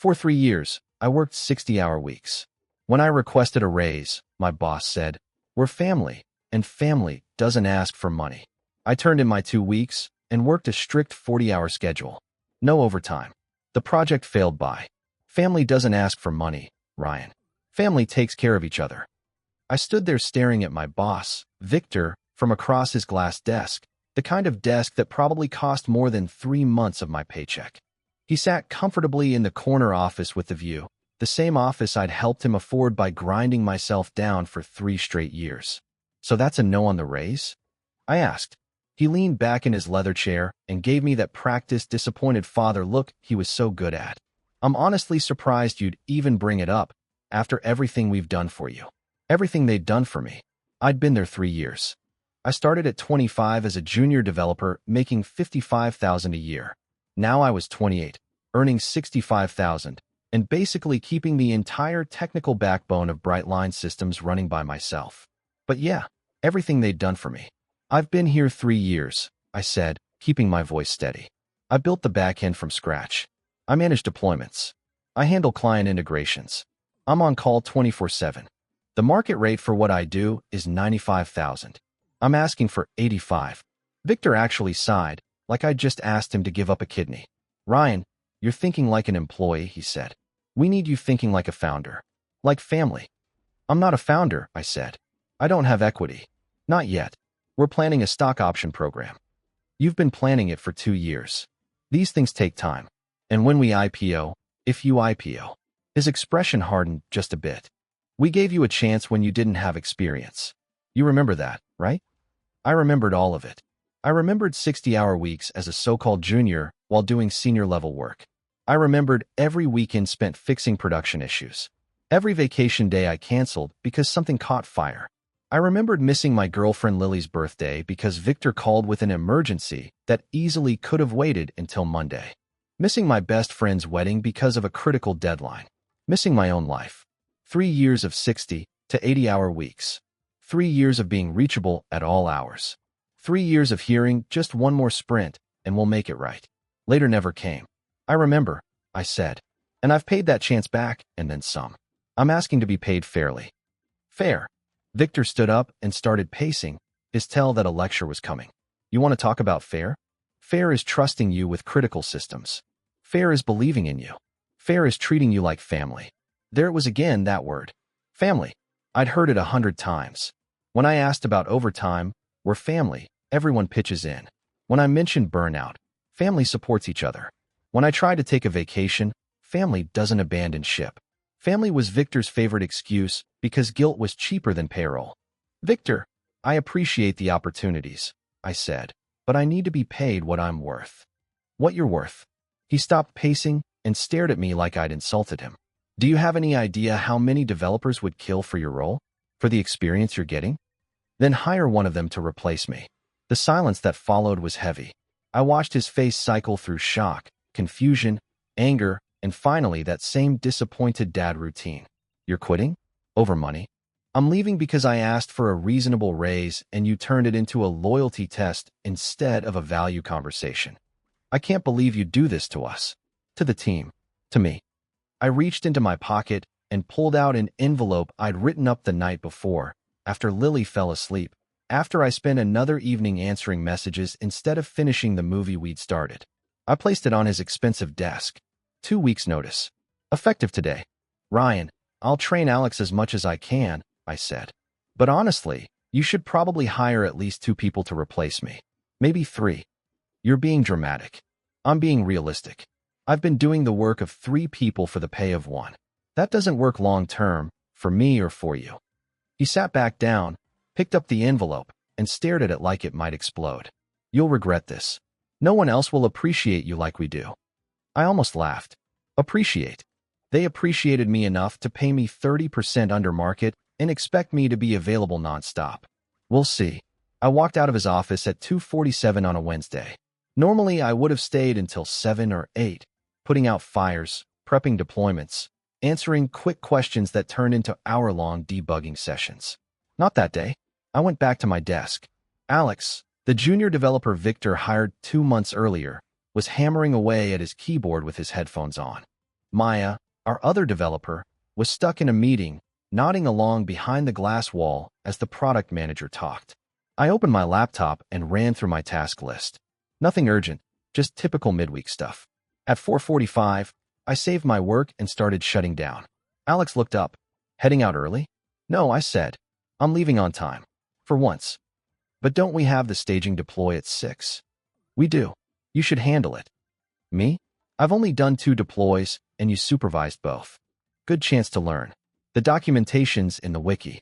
For 3 years, I worked 60-hour weeks. When I requested a raise, my boss said, "We're family, and family doesn't ask for money." I turned in my 2 weeks and worked a strict 40-hour schedule. No overtime. The project failed by. Family doesn't ask for money, Ryan. Family takes care of each other. I stood there staring at my boss, Victor, from across his glass desk, the kind of desk that probably cost more than 3 months of my paycheck. He sat comfortably in the corner office with the view, the same office I'd helped him afford by grinding myself down for 3 straight years. "So that's a no on the raise?" I asked. He leaned back in his leather chair and gave me that practiced, disappointed father look he was so good at. "I'm honestly surprised you'd even bring it up after everything we've done for you." Everything they'd done for me. I'd been there 3 years. I started at 25 as a junior developer, making $55,000 a year. Now I was 28, earning $65,000, and basically keeping the entire technical backbone of Brightline Systems running by myself. But yeah, everything they'd done for me. "I've been here 3 years, I said, keeping my voice steady. I built the backend from scratch. I manage deployments. I handle client integrations. I'm on call 24/7. The market rate for what I do is $95,000. I'm asking for $85. Victor actually sighed, like I'd just asked him to give up a kidney. "Ryan, you're thinking like an employee," he said. "We need you thinking like a founder. Like family." "I'm not a founder," I said. "I don't have equity. Not yet. We're planning a stock option program." "You've been planning it for 2 years. These things take time. And when we IPO, if you IPO." His expression hardened just a bit. "We gave you a chance when you didn't have experience. You remember that, right?" I remembered all of it. I remembered 60-hour weeks as a so-called junior while doing senior-level work. I remembered every weekend spent fixing production issues. Every vacation day I canceled because something caught fire. I remembered missing my girlfriend Lily's birthday because Victor called with an emergency that easily could have waited until Monday. Missing my best friend's wedding because of a critical deadline. Missing my own life. 3 years of 60 to 80-hour weeks. 3 years of being reachable at all hours. 3 years of hearing just one more sprint and we'll make it right. Later never came. "I remember," I said. "And I've paid that chance back and then some. I'm asking to be paid fairly." "Fair." Victor stood up and started pacing, his tell that a lecture was coming. "You want to talk about fair? Fair is trusting you with critical systems. Fair is believing in you. Fair is treating you like family." There it was again, that word. Family. I'd heard it 100 times. When I asked about overtime, we're family, everyone pitches in. When I mentioned burnout, family supports each other. When I tried to take a vacation, family doesn't abandon ship. Family was Victor's favorite excuse because guilt was cheaper than payroll. "Victor, I appreciate the opportunities," I said, "but I need to be paid what I'm worth." "What you're worth?" He stopped pacing and stared at me like I'd insulted him. "Do you have any idea how many developers would kill for your role? For the experience you're getting? Then hire one of them to replace me." The silence that followed was heavy. I watched his face cycle through shock, confusion, anger, and finally that same disappointed dad routine. "You're quitting? Over money?" "I'm leaving because I asked for a reasonable raise and you turned it into a loyalty test instead of a value conversation. I can't believe you do this to us." "To the team. To me." I reached into my pocket and pulled out an envelope I'd written up the night before, after Lily fell asleep, after I spent another evening answering messages instead of finishing the movie we'd started. I placed it on his expensive desk. 2 weeks' notice. Effective today. "Ryan, I'll train Alex as much as I can," I said. "But honestly, you should probably hire at least 2 people to replace me. Maybe 3. "You're being dramatic. I'm being realistic. I've been doing the work of 3 people for the pay of 1. That doesn't work long-term, for me or for you." He sat back down, picked up the envelope, and stared at it like it might explode. "You'll regret this. No one else will appreciate you like we do." I almost laughed. Appreciate. They appreciated me enough to pay me 30% under market and expect me to be available nonstop. We'll see. I walked out of his office at 2:47 on a Wednesday. Normally, I would have stayed until 7 or 8, putting out fires, prepping deployments, answering quick questions that turned into hour-long debugging sessions. Not that day. I went back to my desk. Alex, the junior developer Victor hired 2 months earlier, was hammering away at his keyboard with his headphones on. Maya, our other developer, was stuck in a meeting, nodding along behind the glass wall as the product manager talked. I opened my laptop and ran through my task list. Nothing urgent, just typical midweek stuff. At 4:45, I saved my work and started shutting down. Alex looked up. Heading out early? No, I said. I'm leaving on time. For once. But don't we have the staging deploy at 6? We do. You should handle it. Me? I've only done 2 deploys, and you supervised both. Good chance to learn. The documentation's in the wiki.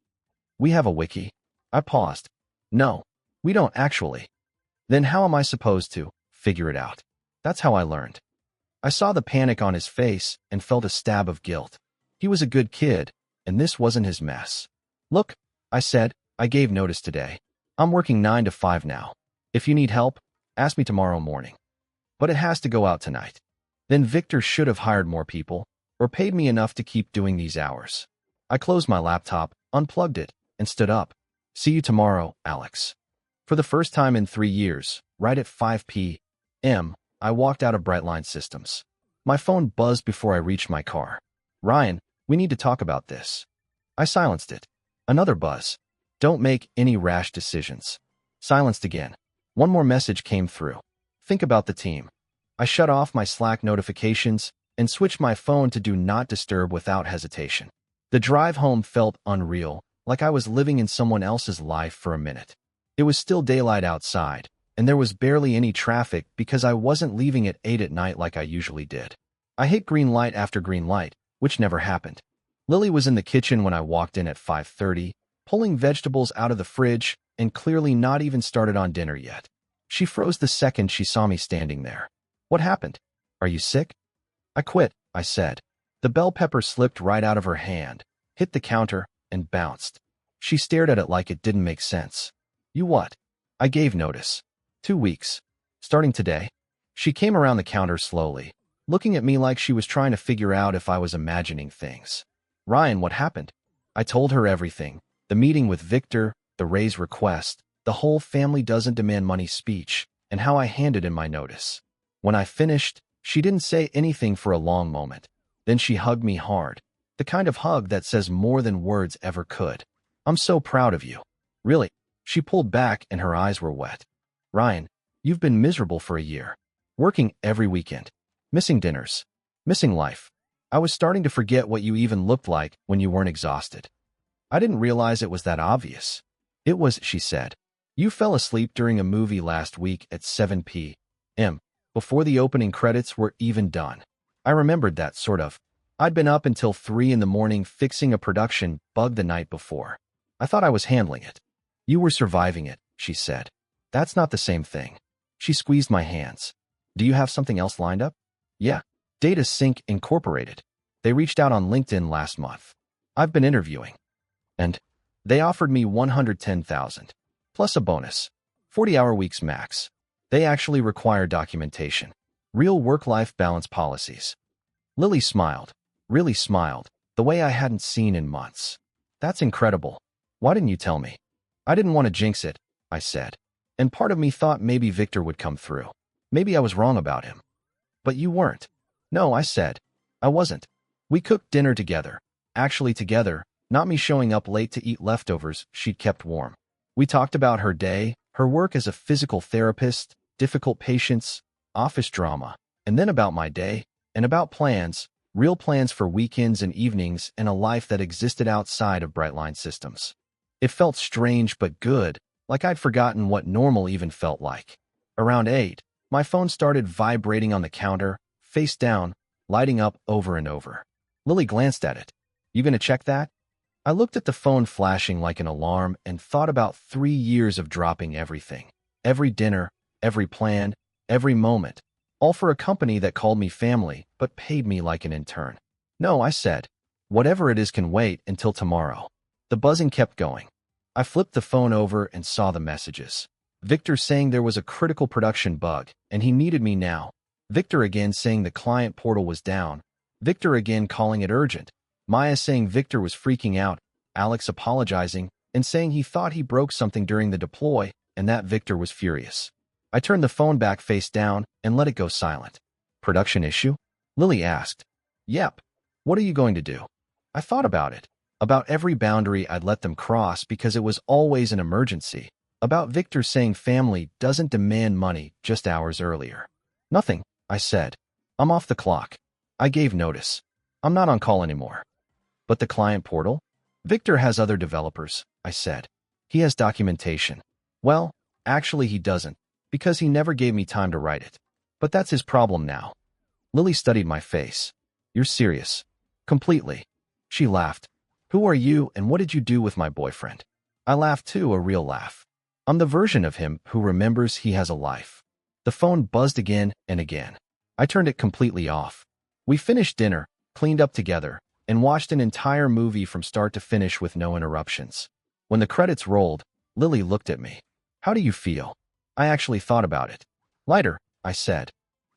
We have a wiki. I paused. No, we don't actually. Then how am I supposed to figure it out? That's how I learned. I saw the panic on his face and felt a stab of guilt. He was a good kid, and this wasn't his mess. Look, I said, I gave notice today. I'm working 9 to 5 now. If you need help, ask me tomorrow morning. But it has to go out tonight. Then Victor should have hired more people, or paid me enough to keep doing these hours. I closed my laptop, unplugged it, and stood up. See you tomorrow, Alex. For the first time in 3 years, right at 5 p.m., I walked out of Brightline Systems. My phone buzzed before I reached my car. Ryan, we need to talk about this. I silenced it. Another buzz. Don't make any rash decisions. Silenced again. One more message came through. Think about the team. I shut off my Slack notifications and switched my phone to Do Not Disturb without hesitation. The drive home felt unreal, like I was living in someone else's life for a minute. It was still daylight outside, and there was barely any traffic because I wasn't leaving at 8 at night like I usually did. I hit green light after green light, which never happened. Lily was in the kitchen when I walked in at 5:30, pulling vegetables out of the fridge and clearly not even started on dinner yet. She froze the second she saw me standing there. What happened? Are you sick? I quit, I said. The bell pepper slipped right out of her hand, hit the counter, and bounced. She stared at it like it didn't make sense. You what? I gave notice. 2 weeks. Starting today. She came around the counter slowly, looking at me like she was trying to figure out if I was imagining things. Ryan, what happened? I told her everything. The meeting with Victor, the raise request, the whole family doesn't demand money speech, and how I handed in my notice. When I finished, she didn't say anything for a long moment. Then she hugged me hard. The kind of hug that says more than words ever could. I'm so proud of you. Really? She pulled back and her eyes were wet. Ryan, you've been miserable for a year. Working every weekend. Missing dinners. Missing life. I was starting to forget what you even looked like when you weren't exhausted. I didn't realize it was that obvious. It was, she said. You fell asleep during a movie last week at 7 p.m., before the opening credits were even done. I remembered that, sort of. I'd been up until 3 in the morning fixing a production bug the night before. I thought I was handling it. You were surviving it, she said. That's not the same thing. She squeezed my hands. Do you have something else lined up? Yeah. Data Sync Incorporated. They reached out on LinkedIn last month. I've been interviewing. And they offered me $110,000, plus a bonus. 40-hour weeks max. They actually require documentation. Real work-life balance policies. Lily smiled. Really smiled. The way I hadn't seen in months. That's incredible. Why didn't you tell me? I didn't want to jinx it, I said. And part of me thought maybe Victor would come through. Maybe I was wrong about him. But you weren't. No, I said. I wasn't. We cooked dinner together. Actually together, not me showing up late to eat leftovers she'd kept warm. We talked about her day, her work as a physical therapist, difficult patients, office drama, and then about my day, and about plans, real plans for weekends and evenings and a life that existed outside of Brightline Systems. It felt strange but good, like I'd forgotten what normal even felt like. Around 8, my phone started vibrating on the counter, face down, lighting up over and over. Lily glanced at it. You gonna check that? I looked at the phone flashing like an alarm and thought about 3 years of dropping everything. Every dinner, every plan, every moment. All for a company that called me family, but paid me like an intern. No, I said. Whatever it is can wait until tomorrow. The buzzing kept going. I flipped the phone over and saw the messages. Victor saying there was a critical production bug, and he needed me now. Victor again saying the client portal was down. Victor again calling it urgent. Maya saying Victor was freaking out. Alex apologizing and saying he thought he broke something during the deploy and that Victor was furious. I turned the phone back face down and let it go silent. Production issue? Lily asked. Yep. What are you going to do? I thought about it. About every boundary I'd let them cross because it was always an emergency. About Victor saying family doesn't demand money just hours earlier. Nothing, I said. I'm off the clock. I gave notice. I'm not on call anymore. But the client portal? Victor has other developers, I said. He has documentation. Well, actually he doesn't, because he never gave me time to write it. But that's his problem now. Lily studied my face. You're serious? Completely. She laughed. Who are you and what did you do with my boyfriend? I laughed too, a real laugh. I'm the version of him who remembers he has a life. The phone buzzed again and again. I turned it completely off. We finished dinner, cleaned up together, and watched an entire movie from start to finish with no interruptions. When the credits rolled, Lily looked at me. How do you feel? I actually thought about it. Lighter, I said.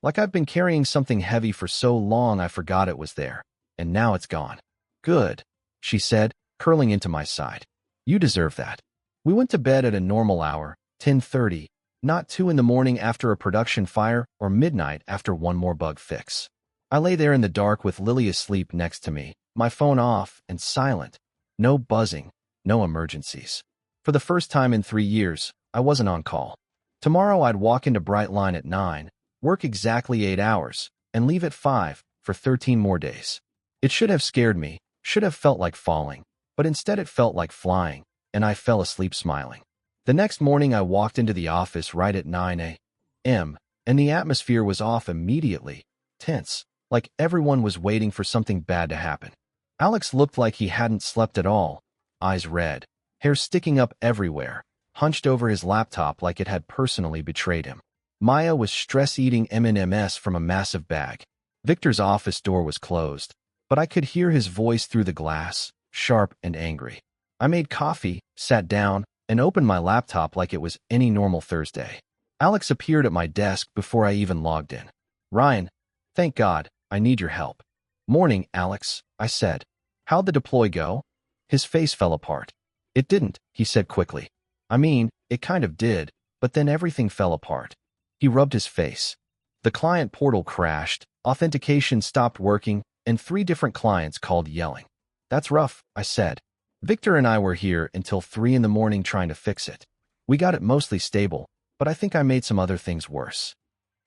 Like I've been carrying something heavy for so long I forgot it was there, and now it's gone. Good, she said, curling into my side. You deserve that. We went to bed at a normal hour, 10:30, not 2 in the morning after a production fire or midnight after one more bug fix. I lay there in the dark with Lily asleep next to me, my phone off and silent. No buzzing, no emergencies. For the first time in 3 years, I wasn't on call. Tomorrow I'd walk into Brightline at 9, work exactly 8 hours, and leave at 5 for 13 more days. It should have scared me, should have felt like falling, but instead it felt like flying, and I fell asleep smiling. The next morning I walked into the office right at 9 a.m., and the atmosphere was off immediately, tense, like everyone was waiting for something bad to happen. Alex looked like he hadn't slept at all, eyes red, hair sticking up everywhere, hunched over his laptop like it had personally betrayed him. Maya was stress-eating M&Ms from a massive bag. Victor's office door was closed, but I could hear his voice through the glass, sharp and angry. I made coffee, sat down, and opened my laptop like it was any normal Thursday. Alex appeared at my desk before I even logged in. Ryan, thank God, I need your help. Morning, Alex, I said. How'd the deploy go? His face fell apart. It didn't, he said quickly. I mean, it kind of did, but then everything fell apart. He rubbed his face. The client portal crashed, authentication stopped working, and 3 different clients called yelling. That's rough, I said. Victor and I were here until 3 in the morning trying to fix it. We got it mostly stable, but I think I made some other things worse.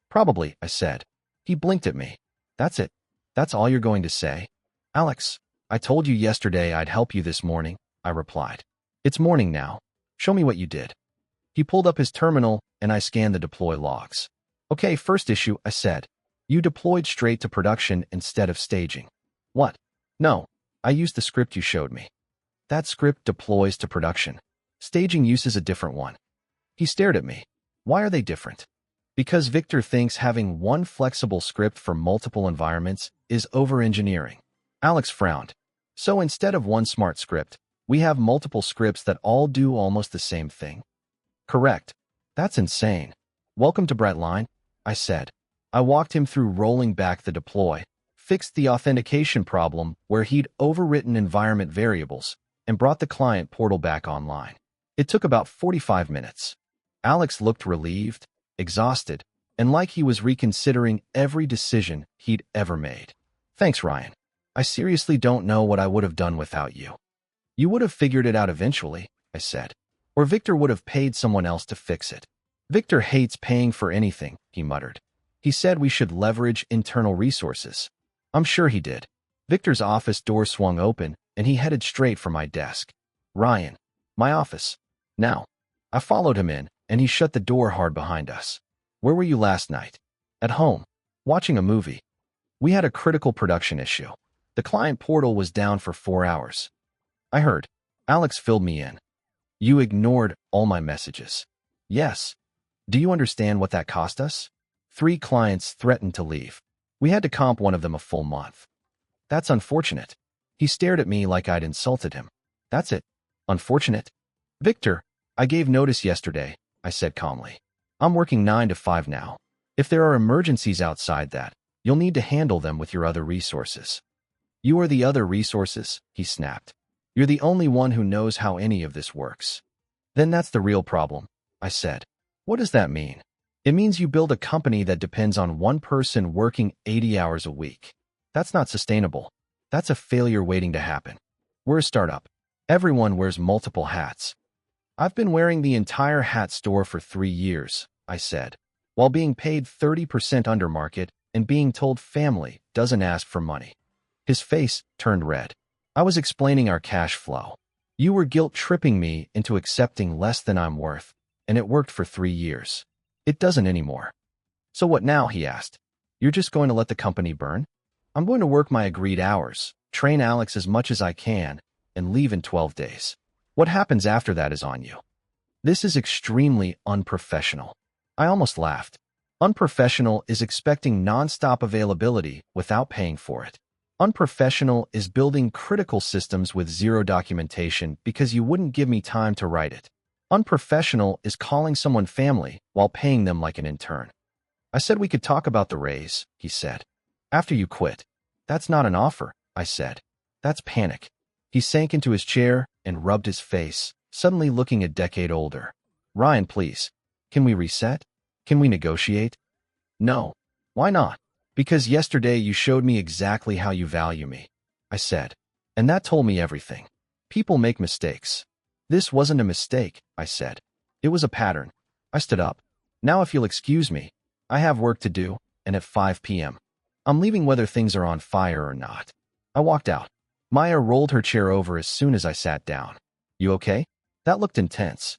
Probably, I said. He blinked at me. That's it. That's all you're going to say? Alex, I told you yesterday I'd help you this morning, I replied. It's morning now. Show me what you did. He pulled up his terminal, and I scanned the deploy logs. Okay, first issue, I said. You deployed straight to production instead of staging. What? No, I used the script you showed me. That script deploys to production. Staging uses a different one. He stared at me. Why are they different? Because Victor thinks having one flexible script for multiple environments is over-engineering. Alex frowned. So instead of one smart script, we have multiple scripts that all do almost the same thing? Correct. That's insane. Welcome to Brightline, I said. I walked him through rolling back the deploy, fixed the authentication problem where he'd overwritten environment variables, and brought the client portal back online. It took about 45 minutes. Alex looked relieved, exhausted, and like he was reconsidering every decision he'd ever made. Thanks, Ryan. I seriously don't know what I would have done without you. You would have figured it out eventually, I said. Or Victor would have paid someone else to fix it. Victor hates paying for anything, he muttered. He said we should leverage internal resources. I'm sure he did. Victor's office door swung open, and he headed straight for my desk. Ryan, my office. Now. I followed him in, and he shut the door hard behind us. Where were you last night? At home, watching a movie. We had a critical production issue. The client portal was down for 4 hours. I heard. Alex filled me in. You ignored all my messages. Yes. Do you understand what that cost us? 3 clients threatened to leave. We had to comp one of them a full month. That's unfortunate. He stared at me like I'd insulted him. That's it. Unfortunate? Victor, I gave notice yesterday, I said calmly. I'm working 9 to 5 now. If there are emergencies outside that, you'll need to handle them with your other resources. You are the other resources, he snapped. You're the only one who knows how any of this works. Then that's the real problem, I said. What does that mean? It means you build a company that depends on one person working 80 hours a week. That's not sustainable. That's a failure waiting to happen. We're a startup. Everyone wears multiple hats. I've been wearing the entire hat store for 3 years, I said, while being paid 30% under market and being told family doesn't ask for money. His face turned red. I was explaining our cash flow. You were guilt-tripping me into accepting less than I'm worth, and it worked for 3 years. It doesn't anymore. So what now, he asked. You're just going to let the company burn? I'm going to work my agreed hours, train Alex as much as I can, and leave in 12 days. What happens after that is on you. This is extremely unprofessional. I almost laughed. Unprofessional is expecting non-stop availability without paying for it. Unprofessional is building critical systems with zero documentation because you wouldn't give me time to write it. Unprofessional is calling someone family while paying them like an intern. I said we could talk about the raise, he said. After you quit. That's not an offer, I said. That's panic. He sank into his chair and rubbed his face, suddenly looking a decade older. Ryan, please. Can we reset? Can we negotiate? No. Why not? Because yesterday you showed me exactly how you value me, I said. And that told me everything. People make mistakes. This wasn't a mistake, I said. It was a pattern. I stood up. Now if you'll excuse me, I have work to do, and at 5 p.m. I'm leaving whether things are on fire or not. I walked out. Maya rolled her chair over as soon as I sat down. You okay? That looked intense.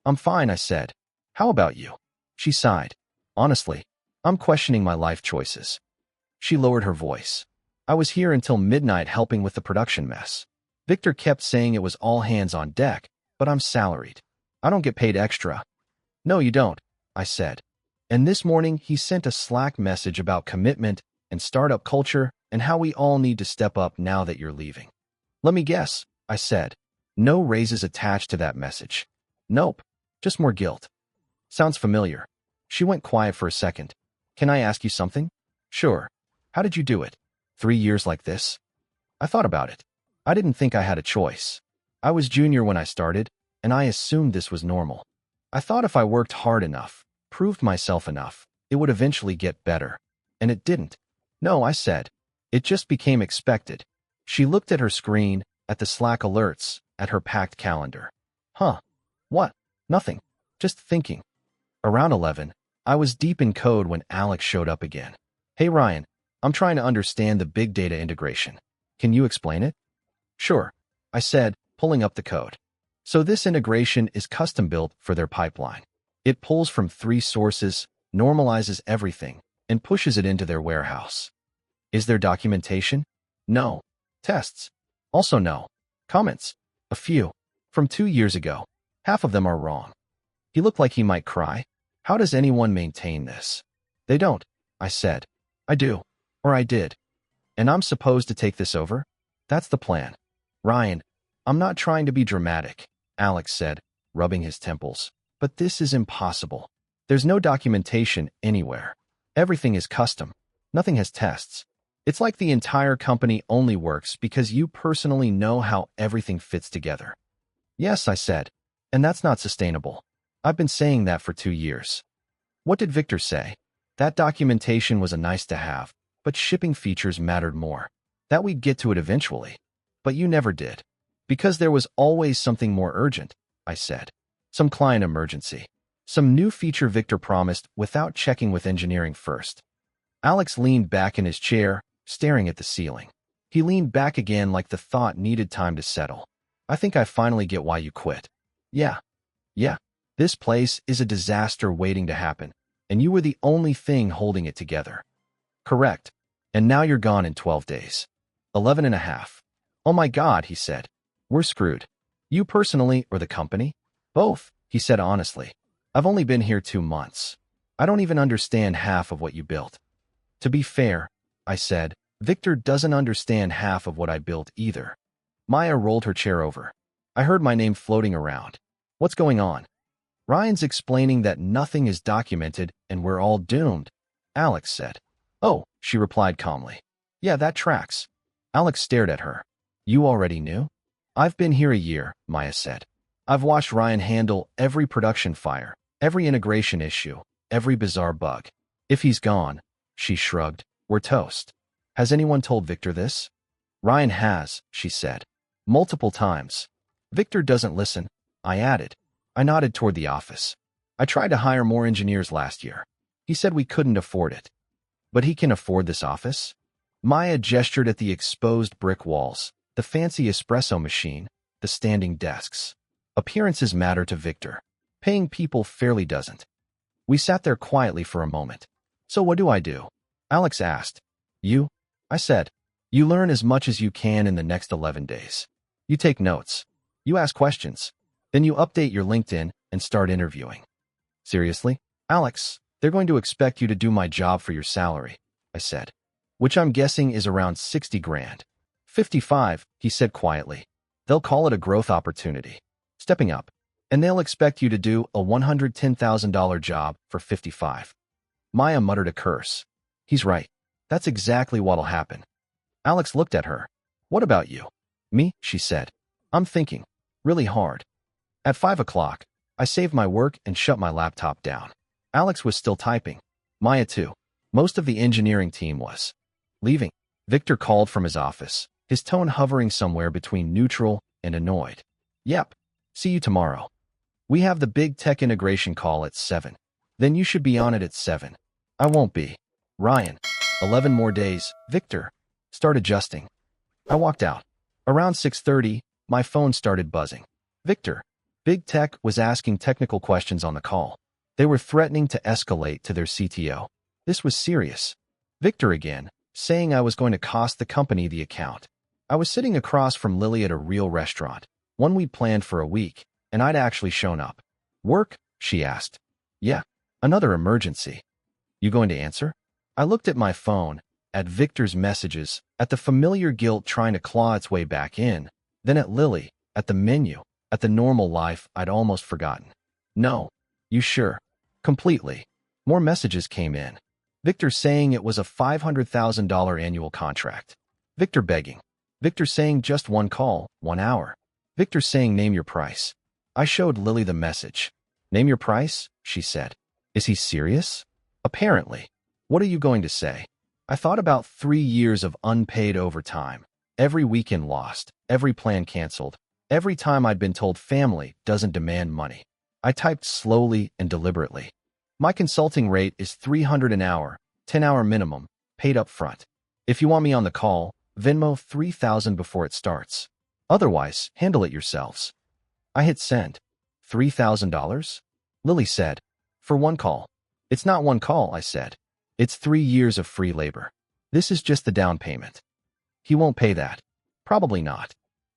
I'm fine, I said. How about you? She sighed. Honestly, I'm questioning my life choices. She lowered her voice. I was here until midnight helping with the production mess. Victor kept saying it was all hands on deck, but I'm salaried. I don't get paid extra. No, you don't, I said. And this morning he sent a Slack message about commitment and startup culture and how we all need to step up now that you're leaving. Let me guess, I said. No raises attached to that message. Nope, just more guilt. Sounds familiar. She went quiet for a second. Can I ask you something? Sure. How did you do it? 3 years like this? I thought about it. I didn't think I had a choice. I was junior when I started, and I assumed this was normal. I thought if I worked hard enough, proved myself enough, it would eventually get better. And it didn't. No, I said. It just became expected. She looked at her screen, at the Slack alerts, at her packed calendar. Huh. What? Nothing. Just thinking. Around 11, I was deep in code when Alex showed up again. Hey Ryan, I'm trying to understand the big data integration. Can you explain it? Sure, I said, pulling up the code. So this integration is custom built for their pipeline. It pulls from 3 sources, normalizes everything, and pushes it into their warehouse. Is there documentation? No. Tests? Also no. Comments? A few. From 2 years ago. Half of them are wrong. He looked like he might cry. How does anyone maintain this? They don't, I said. I do. Or I did. And I'm supposed to take this over? That's the plan. Ryan, I'm not trying to be dramatic, Alex said, rubbing his temples. But this is impossible. There's no documentation anywhere. Everything is custom. Nothing has tests. It's like the entire company only works because you personally know how everything fits together. Yes, I said. And that's not sustainable. I've been saying that for 2 years. What did Victor say? That documentation was a nice to have, but shipping features mattered more. That we'd get to it eventually. But you never did. Because there was always something more urgent, I said. Some client emergency. Some new feature Victor promised without checking with engineering first. Alex leaned back in his chair, staring at the ceiling. He leaned back again like the thought needed time to settle. I think I finally get why you quit. Yeah. This place is a disaster waiting to happen, and you were the only thing holding it together. Correct. And now you're gone in 12 days. 11 and a half. Oh my God, he said. We're screwed. You personally or the company? Both, he said honestly. I've only been here 2 months. I don't even understand half of what you built. To be fair, I said, Victor doesn't understand half of what I built either. Maya rolled her chair over. I heard my name floating around. What's going on? Ryan's explaining that nothing is documented and we're all doomed, Alex said. Oh, she replied calmly. Yeah, that tracks. Alex stared at her. You already knew? I've been here a year, Maya said. I've watched Ryan handle every production fire, every integration issue, every bizarre bug. If he's gone, she shrugged, we're toast. Has anyone told Victor this? Ryan has, she said. Multiple times. Victor doesn't listen, I added. I nodded toward the office. I tried to hire more engineers last year. He said we couldn't afford it. But he can afford this office? Maya gestured at the exposed brick walls, the fancy espresso machine, the standing desks. Appearances matter to Victor. Paying people fairly doesn't. We sat there quietly for a moment. So what do I do? Alex asked. You? I said. You learn as much as you can in the next 11 days. You take notes. You ask questions. Then you update your LinkedIn and start interviewing. Seriously? Alex, they're going to expect you to do my job for your salary, I said. Which I'm guessing is around 60 grand. 55, he said quietly. They'll call it a growth opportunity. Stepping up. And they'll expect you to do a $110,000 job for 55. Maya muttered a curse. He's right. That's exactly what'll happen. Alex looked at her. What about you? Me, she said. I'm thinking. Really hard. At 5 o'clock, I saved my work and shut my laptop down. Alex was still typing. Maya too. Most of the engineering team was. Leaving. Victor called from his office, his tone hovering somewhere between neutral and annoyed. Yep. See you tomorrow. We have the big tech integration call at 7. Then you should be on it at 7. I won't be. Ryan. 11 more days. Victor. Start adjusting. I walked out. Around 6:30, my phone started buzzing. Victor. Big Tech was asking technical questions on the call. They were threatening to escalate to their CTO. This was serious. Victor again, saying I was going to cost the company the account. I was sitting across from Lily at a real restaurant, one we'd planned for a week, and I'd actually shown up. Work? She asked. Yeah. Another emergency. You going to answer? I looked at my phone, at Victor's messages, at the familiar guilt trying to claw its way back in, then at Lily, at the menu, at the normal life I'd almost forgotten. No. You sure? Completely. More messages came in. Victor saying it was a $500,000 annual contract. Victor begging. Victor saying just one call, 1 hour. Victor saying name your price. I showed Lily the message. Name your price? She said. Is he serious? Apparently. What are you going to say? I thought about 3 years of unpaid overtime. Every weekend lost. Every plan canceled. Every time I'd been told family doesn't demand money. I typed slowly and deliberately. My consulting rate is $300 an hour, 10-hour minimum, paid up front. If you want me on the call, Venmo $3,000 before it starts. Otherwise, handle it yourselves. I hit send. $3,000? Lily said. For one call. It's not one call, I said. It's 3 years of free labor. This is just the down payment. He won't pay that. Probably not.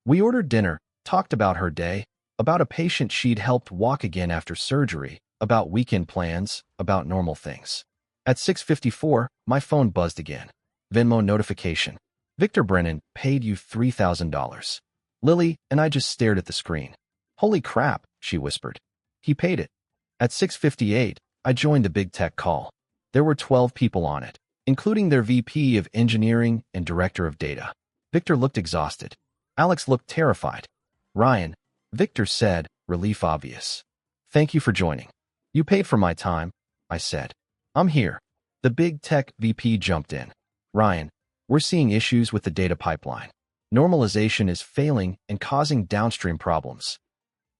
We ordered dinner, talked about her day, about a patient she'd helped walk again after surgery, about weekend plans, about normal things. At 6:54, my phone buzzed again. Venmo notification. Victor Brennan paid you $3,000. Lily and I just stared at the screen. Holy crap, she whispered. He paid it. At 6:58, I joined the big tech call. There were 12 people on it, including their VP of engineering and director of data. Victor looked exhausted. Alex looked terrified. Ryan, Victor said, relief obvious. Thank you for joining. You paid for my time, I said. I'm here. The big tech VP jumped in. Ryan, we're seeing issues with the data pipeline. Normalization is failing and causing downstream problems.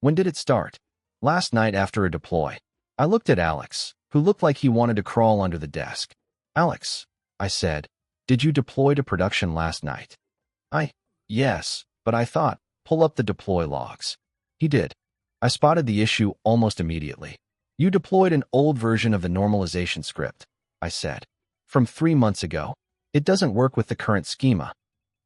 When did it start? Last night after a deploy. I looked at Alex, who looked like he wanted to crawl under the desk. Alex, I said, did you deploy to production last night? Yes, but I thought, pull up the deploy logs. He did. I spotted the issue almost immediately. You deployed an old version of the normalization script, I said. From 3 months ago. It doesn't work with the current schema.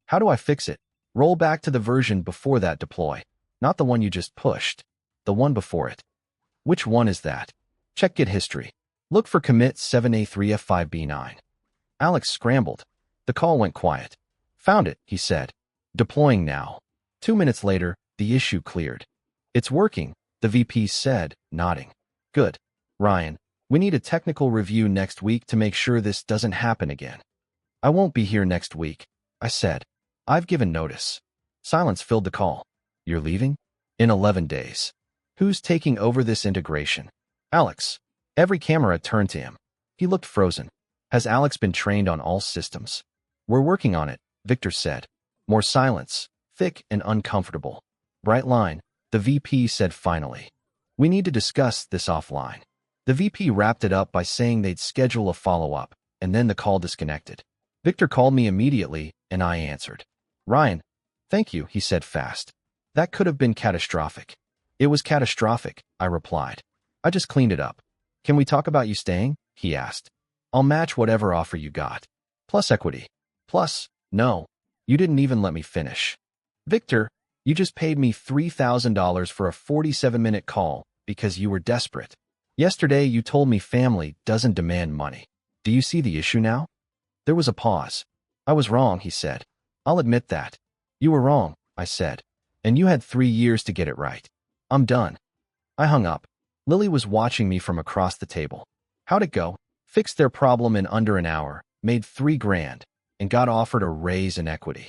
How do I fix it? Roll back to the version before that deploy. Not the one you just pushed. The one before it. Which one is that? Check Git history. Look for commit 7A3F5B9. Alex scrambled. The call went quiet. Found it, he said. Deploying now. 2 minutes later, the issue cleared. It's working, the VP said, nodding. Good. Ryan, we need a technical review next week to make sure this doesn't happen again. I won't be here next week, I said. I've given notice. Silence filled the call. You're leaving? In 11 days. Who's taking over this integration? Alex. Every camera turned to him. He looked frozen. Has Alex been trained on all systems? We're working on it, Victor said. More silence, thick and uncomfortable. Brightline, the VP said finally. We need to discuss this offline. The VP wrapped it up by saying they'd schedule a follow-up, and then the call disconnected. Victor called me immediately, and I answered. Ryan, thank you, he said fast. That could have been catastrophic. It was catastrophic, I replied. I just cleaned it up. Can we talk about you staying? He asked. I'll match whatever offer you got. Plus equity. Plus, no. You didn't even let me finish. Victor, you just paid me $3,000 for a 47-minute call because you were desperate. Yesterday you told me family doesn't demand money. Do you see the issue now? There was a pause. I was wrong, he said. I'll admit that. You were wrong, I said. And you had 3 years to get it right. I'm done. I hung up. Lily was watching me from across the table. How'd it go? Fixed their problem in under an hour, made $3 grand, and got offered a raise in equity.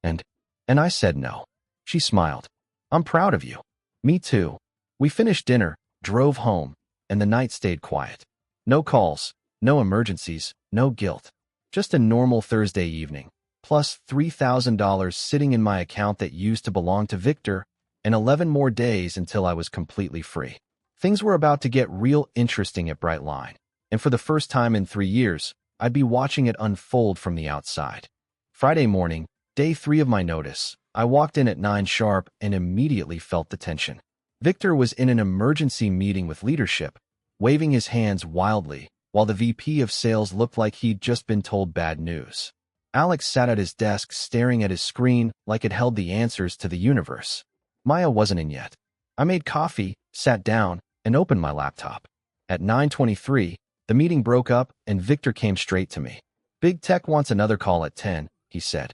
And I said no. She smiled. I'm proud of you. Me too. We finished dinner, drove home, and the night stayed quiet. No calls, no emergencies, no guilt. Just a normal Thursday evening, plus $3,000 sitting in my account that used to belong to Victor, and 11 more days until I was completely free. Things were about to get real interesting at Brightline, and for the first time in 3 years, I'd be watching it unfold from the outside. Friday morning, day 3 of my notice, I walked in at 9 sharp and immediately felt the tension. Victor was in an emergency meeting with leadership, waving his hands wildly, while the VP of sales looked like he'd just been told bad news. Alex sat at his desk staring at his screen like it held the answers to the universe. Maya wasn't in yet. I made coffee, sat down, and opened my laptop. At 9:23, the meeting broke up and Victor came straight to me. Big Tech wants another call at 10, he said.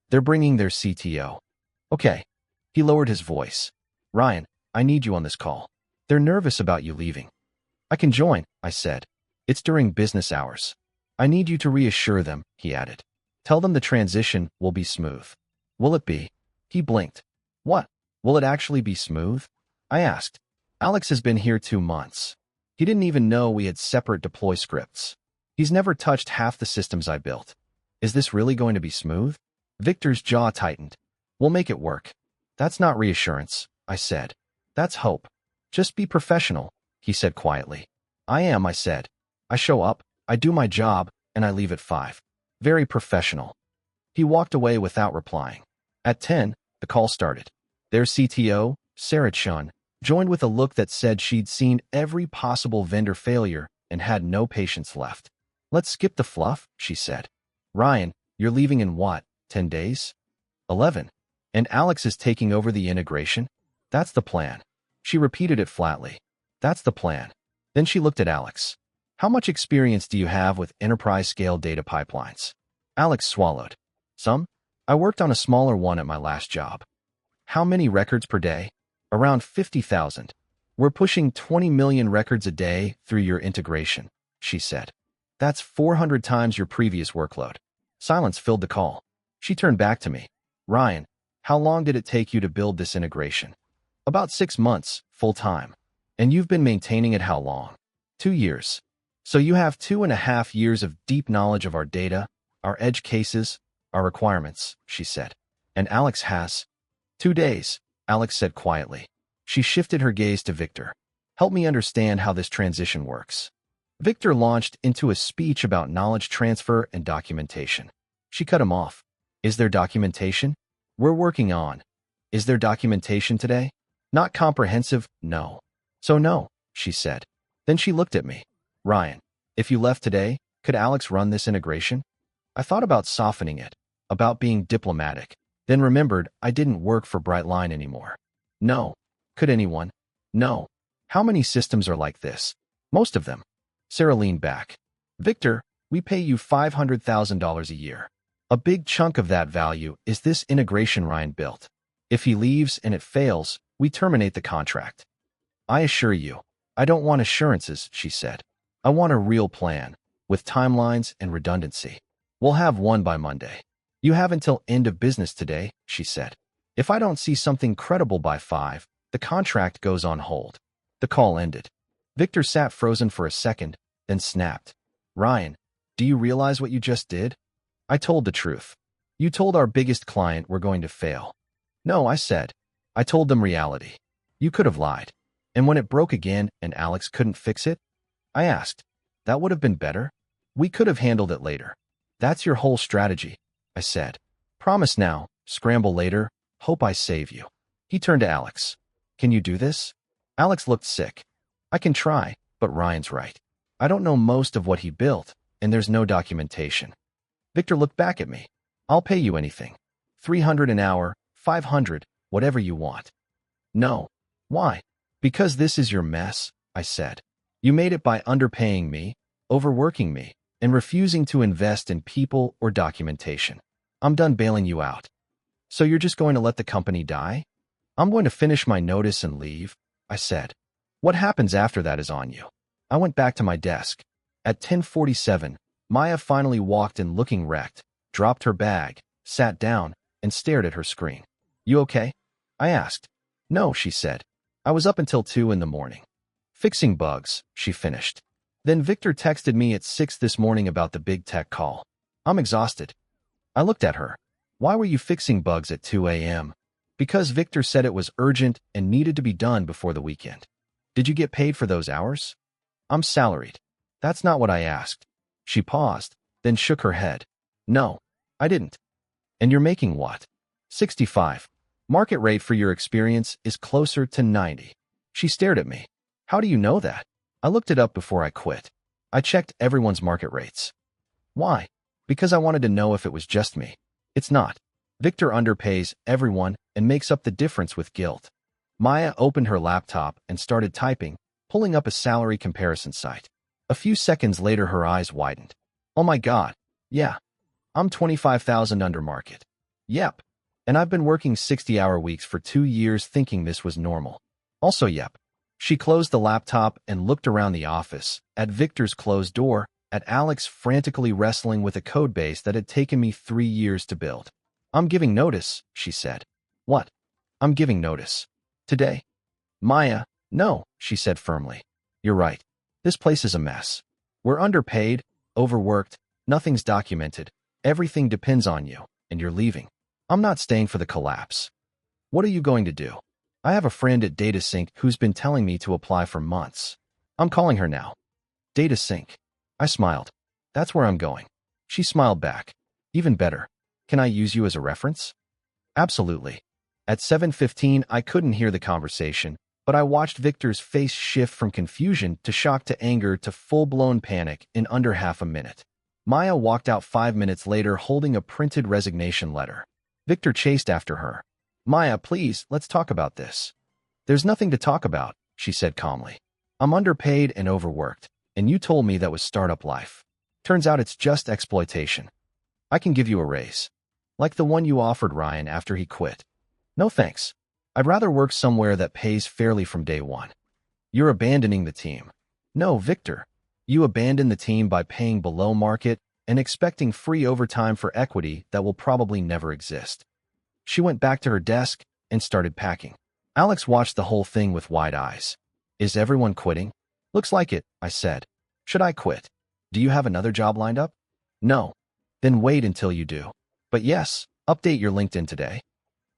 They're bringing their CTO. Okay. He lowered his voice. Ryan, I need you on this call. They're nervous about you leaving. I can join, I said. It's during business hours. I need you to reassure them, he added. Tell them the transition will be smooth. Will it be? He blinked. What? Will it actually be smooth? I asked. Alex has been here 2 months. He didn't even know we had separate deploy scripts. He's never touched half the systems I built. Is this really going to be smooth? Victor's jaw tightened. We'll make it work. That's not reassurance, I said. That's hope. Just be professional, he said quietly. I am, I said. I show up, I do my job, and I leave at 5. Very professional. He walked away without replying. At 10, the call started. Their CTO, Sarah Chun, joined with a look that said she'd seen every possible vendor failure and had no patience left. Let's skip the fluff, she said. Ryan, you're leaving in what, 10 days? 11. And Alex is taking over the integration? That's the plan. She repeated it flatly. That's the plan. Then she looked at Alex. How much experience do you have with enterprise-scale data pipelines? Alex swallowed. Some? I worked on a smaller one at my last job. How many records per day? Around 50,000. We're pushing 20 million records a day through your integration, she said. That's 400 times your previous workload. Silence filled the call. She turned back to me. Ryan, how long did it take you to build this integration? About 6 months, full-time. And you've been maintaining it how long? 2 years. So you have 2.5 years of deep knowledge of our data, our edge cases, our requirements, she said. And Alex has 2 days, Alex said quietly. She shifted her gaze to Victor. Help me understand how this transition works. Victor launched into a speech about knowledge transfer and documentation. She cut him off. Is there documentation? We're working on. Is there documentation today? Not comprehensive, no. So no, she said. Then she looked at me. Ryan, if you left today, could Alex run this integration? I thought about softening it, about being diplomatic, then remembered I didn't work for Brightline anymore. No. Could anyone? No. How many systems are like this? Most of them. Sarah leaned back. Victor, we pay you $500,000 a year. A big chunk of that value is this integration Ryan built. If he leaves and it fails, we terminate the contract. I assure you, I don't want assurances, she said. I want a real plan, with timelines and redundancy. We'll have one by Monday. You have until end of business today, she said. If I don't see something credible by 5, the contract goes on hold. The call ended. Victor sat frozen for a second, then snapped. Ryan, do you realize what you just did? I told the truth. You told our biggest client we're going to fail. No, I said. I told them reality. You could have lied. And when it broke again and Alex couldn't fix it, I asked. That would have been better? We could have handled it later. That's your whole strategy, I said. Promise now, scramble later, hope I save you. He turned to Alex. Can you do this? Alex looked sick. I can try, but Ryan's right. I don't know most of what he built, and there's no documentation. Victor looked back at me. I'll pay you anything. 300 an hour, 500, whatever you want. No. Why? Because this is your mess, I said. You made it by underpaying me, overworking me, and refusing to invest in people or documentation. I'm done bailing you out. So you're just going to let the company die? I'm going to finish my notice and leave, I said. What happens after that is on you. I went back to my desk. At 10:47, Maya finally walked in looking wrecked, dropped her bag, sat down, and stared at her screen. You okay? I asked. No, she said. I was up until 2 in the morning. Fixing bugs, she finished. Then Victor texted me at 6 this morning about the big tech call. I'm exhausted. I looked at her. Why were you fixing bugs at 2 a.m.? Because Victor said it was urgent and needed to be done before the weekend. Did you get paid for those hours? I'm salaried. That's not what I asked. She paused, then shook her head. No, I didn't. And you're making what? 65. Market rate for your experience is closer to 90. She stared at me. How do you know that? I looked it up before I quit. I checked everyone's market rates. Why? Because I wanted to know if it was just me. It's not. Victor underpays everyone and makes up the difference with guilt. Maya opened her laptop and started typing, pulling up a salary comparison site. A few seconds later, her eyes widened. Oh my God. Yeah. I'm 25,000 under market. Yep. And I've been working 60-hour weeks for 2 years thinking this was normal. Also, yep. She closed the laptop and looked around the office, at Victor's closed door, at Alex frantically wrestling with a code base that had taken me 3 years to build. I'm giving notice, she said. What? I'm giving notice. Today. Maya, no, she said firmly. You're right. This place is a mess. We're underpaid, overworked, nothing's documented, everything depends on you, and you're leaving. I'm not staying for the collapse. What are you going to do? I have a friend at DataSync who's been telling me to apply for months. I'm calling her now. DataSync. I smiled. That's where I'm going. She smiled back. Even better. Can I use you as a reference? Absolutely. At 7:15, I couldn't hear the conversation, but I watched Victor's face shift from confusion to shock to anger to full-blown panic in under half a minute. Maya walked out 5 minutes later holding a printed resignation letter. Victor chased after her. Maya, please, let's talk about this. There's nothing to talk about, she said calmly. I'm underpaid and overworked, and you told me that was startup life. Turns out it's just exploitation. I can give you a raise. Like the one you offered Ryan after he quit. No thanks. I'd rather work somewhere that pays fairly from day one. You're abandoning the team. No, Victor. You abandon the team by paying below market and expecting free overtime for equity that will probably never exist. She went back to her desk and started packing. Alex watched the whole thing with wide eyes. Is everyone quitting? Looks like it, I said. Should I quit? Do you have another job lined up? No. Then wait until you do. But yes, update your LinkedIn today.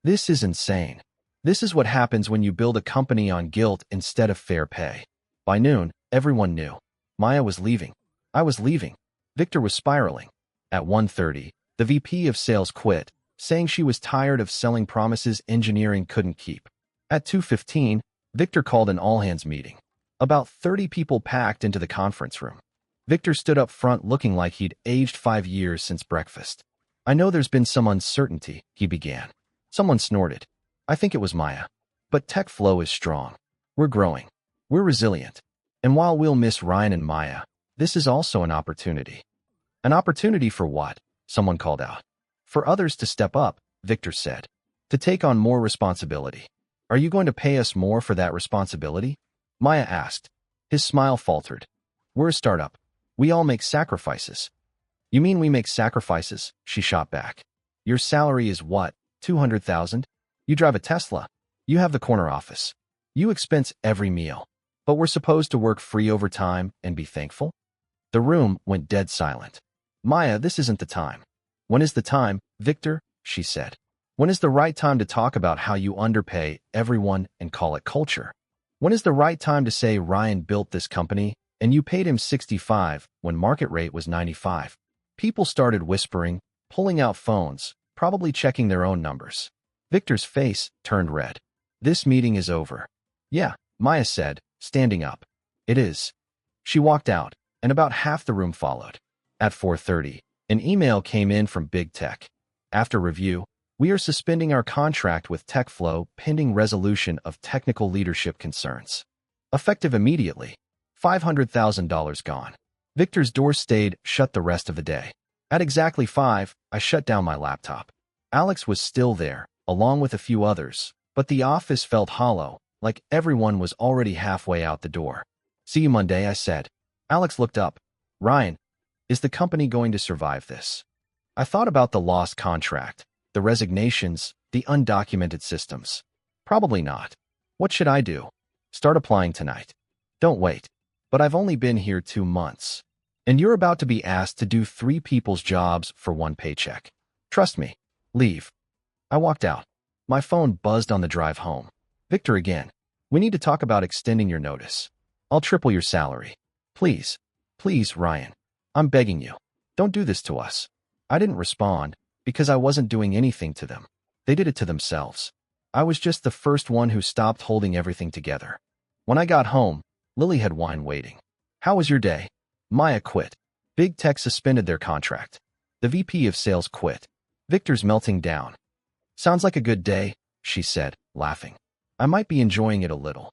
This is insane. This is what happens when you build a company on guilt instead of fair pay. By noon, everyone knew. Maya was leaving. I was leaving. Victor was spiraling. At 1:30, the VP of sales quit, saying she was tired of selling promises engineering couldn't keep. At 2:15, Victor called an all-hands meeting. About 30 people packed into the conference room. Victor stood up front looking like he'd aged 5 years since breakfast. I know there's been some uncertainty, he began. Someone snorted. I think it was Maya. But TechFlow is strong. We're growing. We're resilient. And while we'll miss Ryan and Maya, this is also an opportunity. An opportunity for what? Someone called out. For others to step up, Victor said. To take on more responsibility. Are you going to pay us more for that responsibility? Maya asked. His smile faltered. We're a startup. We all make sacrifices. You mean we make sacrifices? She shot back. Your salary is what? 200,000? You drive a Tesla. You have the corner office. You expense every meal. But we're supposed to work free overtime and be thankful? The room went dead silent. Maya, this isn't the time. When is the time, Victor? She said. When is the right time to talk about how you underpay everyone and call it culture? When is the right time to say Ryan built this company and you paid him 65 when market rate was 95? People started whispering, pulling out phones, probably checking their own numbers. Victor's face turned red. This meeting is over. Yeah, Maya said, standing up. It is. She walked out, and about half the room followed. At 4:30, an email came in from Big Tech. After review, we are suspending our contract with TechFlow pending resolution of technical leadership concerns. Effective immediately. $500,000 gone. Victor's door stayed shut the rest of the day. At exactly 5, I shut down my laptop. Alex was still there, along with a few others, but the office felt hollow, like everyone was already halfway out the door. See you Monday, I said. Alex looked up. Ryan, is the company going to survive this? I thought about the lost contract, the resignations, the undocumented systems. Probably not. What should I do? Start applying tonight. Don't wait. But I've only been here 2 months. And you're about to be asked to do 3 people's jobs for 1 paycheck. Trust me. Leave. I walked out. My phone buzzed on the drive home. Victor again. We need to talk about extending your notice. I'll triple your salary. Please. Please, Ryan. I'm begging you. Don't do this to us. I didn't respond because I wasn't doing anything to them. They did it to themselves. I was just the first one who stopped holding everything together. When I got home, Lily had wine waiting. How was your day? Maya quit. Big Tech suspended their contract. The VP of sales quit. Victor's melting down. Sounds like a good day, she said, laughing. I might be enjoying it a little.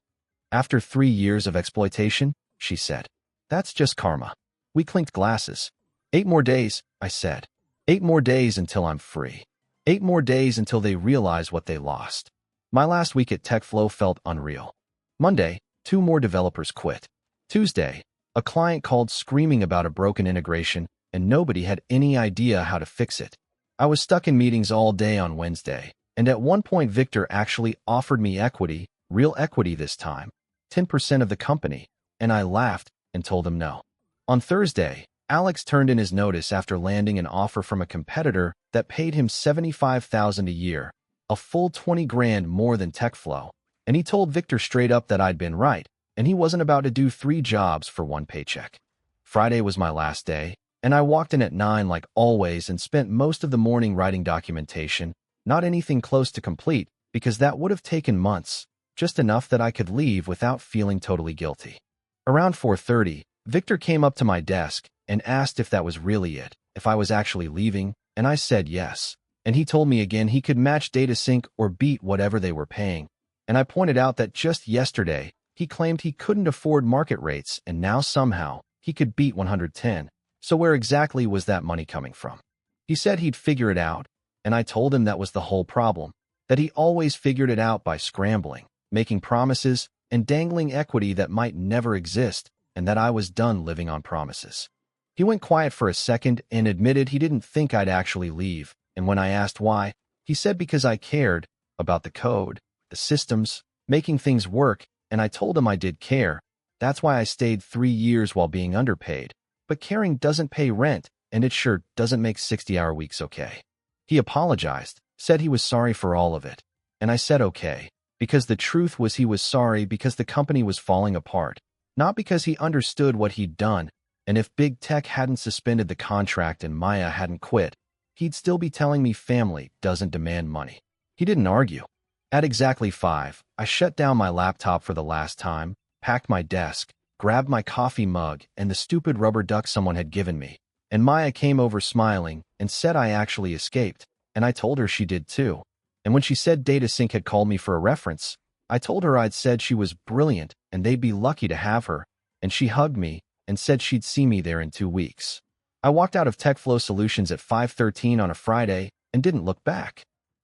After 3 years of exploitation, she said. That's just karma. We clinked glasses. 8 more days, I said. 8 more days until I'm free. 8 more days until they realize what they lost. My last week at TechFlow felt unreal. Monday, 2 more developers quit. Tuesday, a client called screaming about a broken integration, and nobody had any idea how to fix it. I was stuck in meetings all day on Wednesday, and at one point Victor actually offered me equity, real equity this time, 10% of the company, and I laughed and told him no. On Thursday, Alex turned in his notice after landing an offer from a competitor that paid him $75,000 a year, a full 20 grand more than TechFlow, and he told Victor straight up that I'd been right, and he wasn't about to do 3 jobs for 1 paycheck. Friday was my last day, and I walked in at 9 like always and spent most of the morning writing documentation, not anything close to complete, because that would have taken months, just enough that I could leave without feeling totally guilty. Around 4:30, Victor came up to my desk and asked if that was really it, if I was actually leaving, and I said yes. And he told me again he could match DataSync or beat whatever they were paying. And I pointed out that just yesterday, he claimed he couldn't afford market rates and now somehow he could beat 110. So where exactly was that money coming from? He said he'd figure it out, and I told him that was the whole problem, that he always figured it out by scrambling, making promises, and dangling equity that might never exist, and that I was done living on promises. He went quiet for a second and admitted he didn't think I'd actually leave, and when I asked why, he said because I cared about the code, the systems, making things work, and I told him I did care. That's why I stayed 3 years while being underpaid. But caring doesn't pay rent, and it sure doesn't make 60-hour weeks okay. He apologized, said he was sorry for all of it, and I said okay, because the truth was he was sorry because the company was falling apart, not because he understood what he'd done, and if Big Tech hadn't suspended the contract and Maya hadn't quit, he'd still be telling me family doesn't demand money. He didn't argue. At exactly 5, I shut down my laptop for the last time, packed my desk, grabbed my coffee mug and the stupid rubber duck someone had given me, and Maya came over smiling and said I actually escaped, and I told her she did too. And when she said DataSync had called me for a reference, I told her I'd said she was brilliant and they'd be lucky to have her, and she hugged me and said she'd see me there in 2 weeks. I walked out of TechFlow Solutions at 5:13 on a Friday and didn't look back.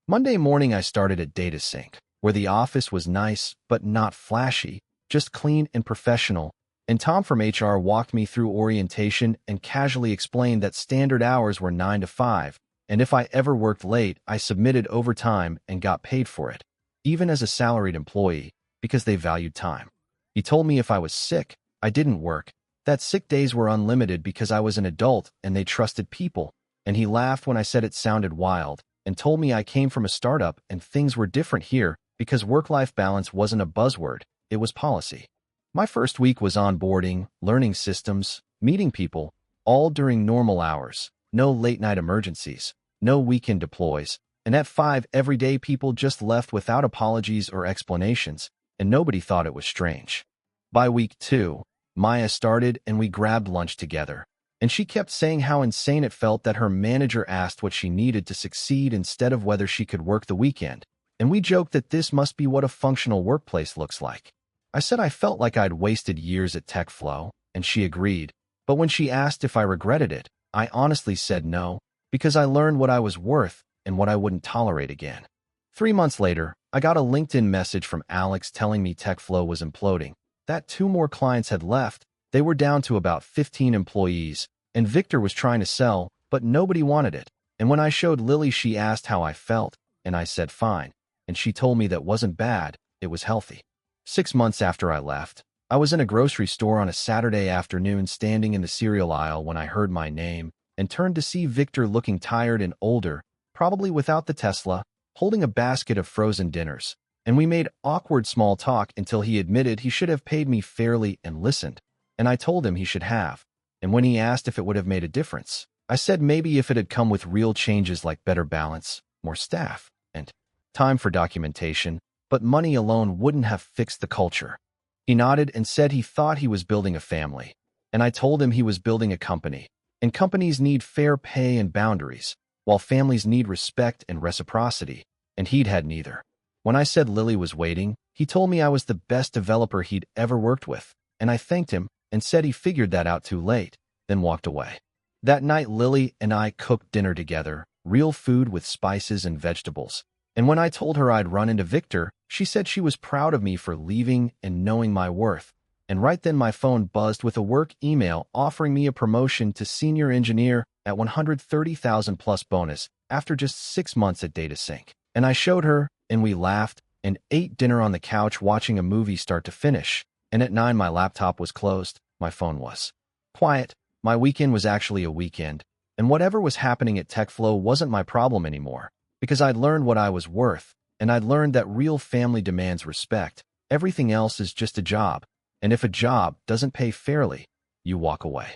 Monday morning I started at DataSync, where the office was nice but not flashy, just clean and professional, and Tom from HR walked me through orientation and casually explained that standard hours were 9 to 5, and if I ever worked late, I submitted overtime and got paid for it, even as a salaried employee, because they valued time. He told me if I was sick, I didn't work, that sick days were unlimited because I was an adult and they trusted people, and he laughed when I said it sounded wild, and told me I came from a startup and things were different here because work-life balance wasn't a buzzword, it was policy. My first week was onboarding, learning systems, meeting people, all during normal hours, no late-night emergencies, no weekend deploys, and at 5 everyday people just left without apologies or explanations, and nobody thought it was strange. By week 2, Maya started and we grabbed lunch together, and she kept saying how insane it felt that her manager asked what she needed to succeed instead of whether she could work the weekend, and we joked that this must be what a functional workplace looks like. I said I felt like I'd wasted years at TechFlow, and she agreed, but when she asked if I regretted it, I honestly said no, because I learned what I was worth and what I wouldn't tolerate again. 3 months later, I got a LinkedIn message from Alex telling me TechFlow was imploding, that 2 more clients had left, they were down to about 15 employees, and Victor was trying to sell, but nobody wanted it. And when I showed Lily, she asked how I felt, and I said fine, and she told me that wasn't bad, it was healthy. 6 months after I left, I was in a grocery store on a Saturday afternoon standing in the cereal aisle when I heard my name and turned to see Victor looking tired and older, probably without the Tesla, holding a basket of frozen dinners. And we made awkward small talk until he admitted he should have paid me fairly and listened, and I told him he should have. And when he asked if it would have made a difference, I said maybe if it had come with real changes like better balance, more staff, and time for documentation, but money alone wouldn't have fixed the culture. He nodded and said he thought he was building a family, and I told him he was building a company, and companies need fair pay and boundaries, while families need respect and reciprocity, and he'd had neither. When I said Lily was waiting, he told me I was the best developer he'd ever worked with, and I thanked him and said he figured that out too late, then walked away. That night, Lily and I cooked dinner together, real food with spices and vegetables. And when I told her I'd run into Victor, she said she was proud of me for leaving and knowing my worth. And right then my phone buzzed with a work email offering me a promotion to senior engineer at $130,000 plus bonus after just 6 months at DataSync. And I showed her, and we laughed and ate dinner on the couch watching a movie start to finish. And at 9 my laptop was closed, my phone was quiet. My weekend was actually a weekend, and whatever was happening at TechFlow wasn't my problem anymore, because I'd learned what I was worth, and I'd learned that real family demands respect. Everything else is just a job, and if a job doesn't pay fairly, you walk away.